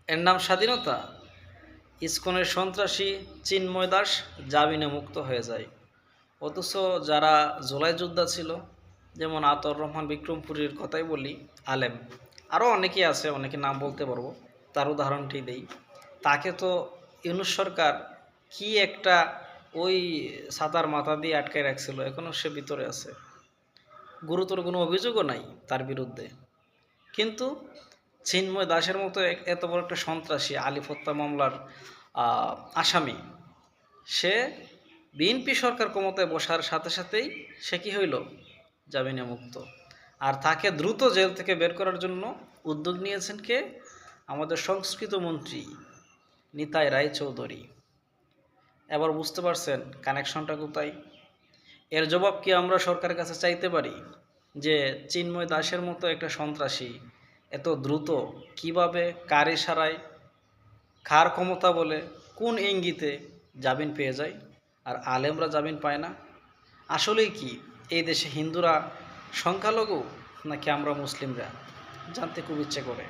এর নাম স্বাধীনতা। ইসকনের সন্ত্রাসী চিন্ময় দাস জামিনে মুক্ত হয়ে যায়, অথচ যারা জুলাই যোদ্ধা ছিল, যেমন আতর রহমান বিক্রমপুরীর কথাই বলি, আলেম, আরও অনেকেই আছে, অনেকে নাম বলতে পারবো, তার উদাহরণটি দেই। তাকে তো ইউনূস সরকার কি একটা ওই ছাতার মাথা দিয়ে আটকায় রাখছিল, এখনও সে ভিতরে আছে, গুরুতর কোনো অভিযোগও নাই তার বিরুদ্ধে। কিন্তু চিন্ময় দাসের মতো এত বড় একটা সন্ত্রাসী, আলিফ হত্যা মামলার আসামি, সে বিএনপি সরকার ক্ষমতায় বসার সাথে সাথেই সে কী হইল, জামিনে মুক্ত। আর তাকে দ্রুত জেল থেকে বের করার জন্য উদ্যোগ নিয়েছেন কে, আমাদের সংস্কৃত মন্ত্রী নিতাই রায়চৌধুরী। এবার বুঝতে পারছেন কানেকশনটা কোথায়? এর জবাব কি আমরা সরকারের কাছে চাইতে পারি যে চিন্ময় দাসের মতো একটা সন্ত্রাসী এত দ্রুত কিভাবে, কার ইশারায়, কার ক্ষমতা বলে, কোন ইঙ্গিতে জামিন পেয়ে যায়, আর আলেমরা জামিন পায় না? আসলেই কি এই দেশে হিন্দুরা সংখ্যালঘু নাকি আমরা মুসলিমরা? জানতে খুব ইচ্ছে করে।